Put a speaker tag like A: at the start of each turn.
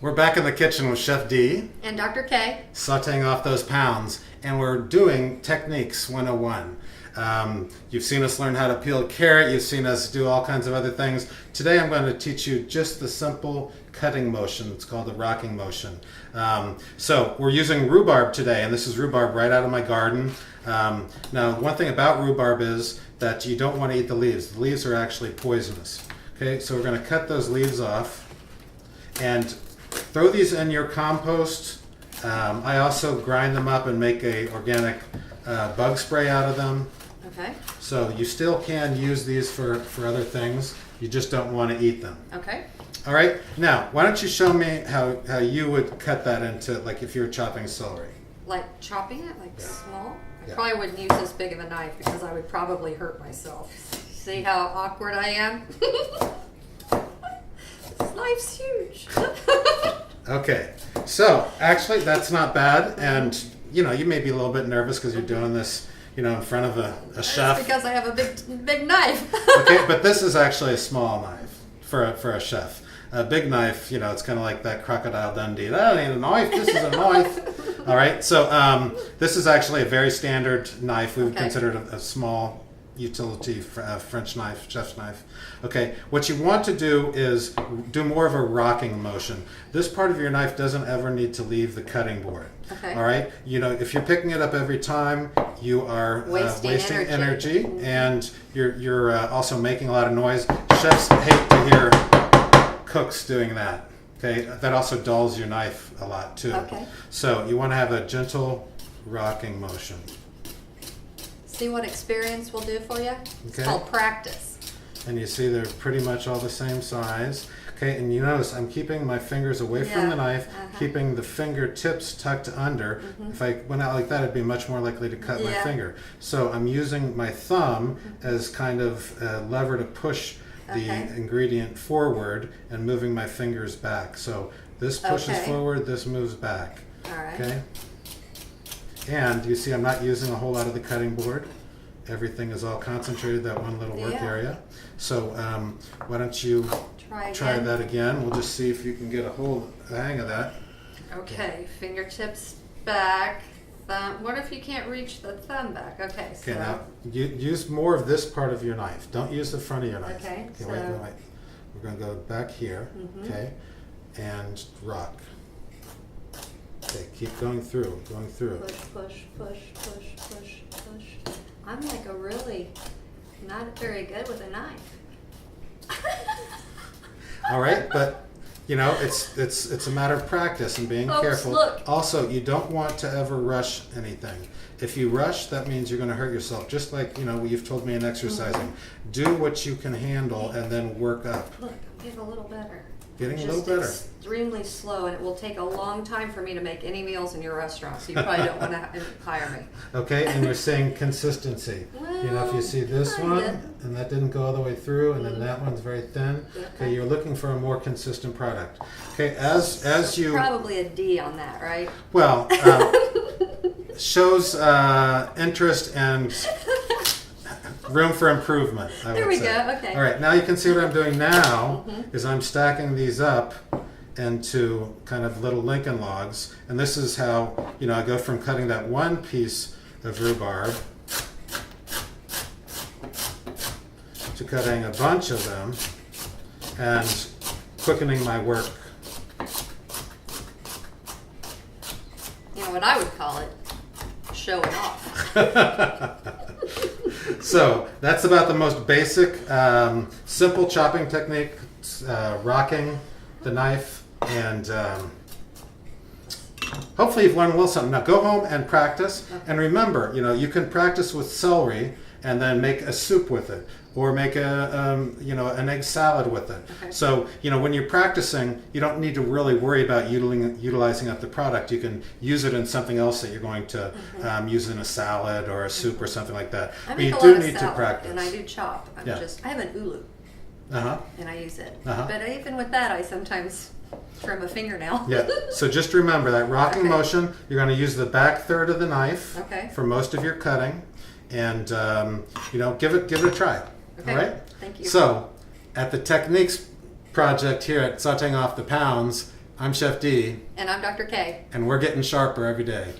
A: We're back in the kitchen with Chef D.
B: And Dr. K.
A: Sauteing off those pounds. And we're doing Techniques 101. You've seen us learn how to peel a carrot. You've seen us do all kinds of other things. Today I'm going to teach you just the simple cutting motion. It's called the rocking motion. So we're using rhubarb today, and this is rhubarb right out of my garden. Now, one thing about rhubarb is that you don't want to eat the leaves. The leaves are actually poisonous. Okay, so we're going to cut those leaves off and throw these in your compost. I also grind them up and make a organic bug spray out of them.
B: Okay.
A: So you still can use these for other things. You just don't want to eat them.
B: Okay.
A: All right. Now, why don't you show me how you would cut that into, like if you were chopping celery.
B: Like chopping it, like small? I
A: Yeah.
B: probably wouldn't use this big of a knife because I would probably hurt myself. See how awkward I am? This knife's huge.
A: Okay. So actually, that's not bad. And you may be a little bit nervous because you're doing this, in front of a chef.
B: That's because I have a big knife.
A: Okay, but this is actually a small knife for a chef. A big knife, it's kind of like that Crocodile Dundee. That ain't a knife. This is a knife. All right. So this is actually a very standard knife. We would consider it a small utility French knife, chef's knife. Okay. What you want to do is do more of a rocking motion. This part of your knife doesn't ever need to leave the cutting board.
B: Okay.
A: All right. If you're picking it up every time, you are wasting energy, and you're also making a lot of noise. Chefs hate to hear cooks doing that. Okay, that also dulls your knife a lot too.
B: Okay.
A: So you want to have a gentle rocking motion.
B: See what experience will do for you? It's
A: Okay.
B: called practice.
A: And you see they're pretty much all the same size. Okay, and you notice I'm keeping my fingers away from the knife, keeping the fingertips tucked under. If I went out like that, I'd be much more likely to cut my finger. So I'm using my thumb as kind of a lever to push the ingredient forward and moving my fingers back. So this pushes forward, this moves back.
B: All right.
A: Okay. And you see I'm not using a whole lot of the cutting board. Everything is all concentrated, that one little work area. So why don't you try that again. We'll just see if you can get a hang of that.
B: Okay, fingertips back. Thumb. What if you can't reach the thumb back? Okay, so.
A: Okay, now use more of this part of your knife. Don't use the front of your knife.
B: Okay,
A: so wait. We're going to go back here, okay, and rock. Okay, keep going through.
B: Push. I'm like not very good with a knife.
A: All right, but it's a matter of practice and being careful.
B: Look.
A: Also, you don't want to ever rush anything. If you rush, that means you're going to hurt yourself. Just like you've told me in exercising, do what you can handle and then work up.
B: Look, I'm getting a little better.
A: Getting a little better.
B: Extremely slow, and it will take a long time for me to make any meals in your restaurant. So you probably don't want to hire me.
A: Okay, and you're saying consistency. If you see this one, and that didn't go all the way through, and then that one's very thin. Okay, you're looking for a more consistent product. Okay, as you
B: probably a D on that, right?
A: Well, shows interest and room for improvement, I would say.
B: There we go, okay.
A: All right, now you can see what I'm doing now is I'm stacking these up into kind of little Lincoln logs. And this is how, I go from cutting that one piece of rhubarb to cutting a bunch of them and quickening my work.
B: You know what I would call it? Showing off.
A: So that's about the most basic, simple chopping technique, rocking the knife, and hopefully you've learned a little something. Now go home and practice, and remember, you can practice with celery and then make a soup with it, or make an egg salad with it. Okay. So when you're practicing, you don't need to really worry about utilizing up the product. You can use it in something else that you're going to use in a salad or a soup or something like that. But you do need to practice.
B: And I do chop. I have an ulu. And I use it. But even with that, I sometimes trim a fingernail.
A: Yeah. So just remember that rocking motion. You're going to use the back third of the knife for most of your cutting, and give it a try.
B: Okay.
A: All right.
B: Thank you.
A: So, at the Techniques project here at Sauteing Off the Pounds, I'm Chef D.
B: And I'm Dr. K.
A: And we're getting sharper every day.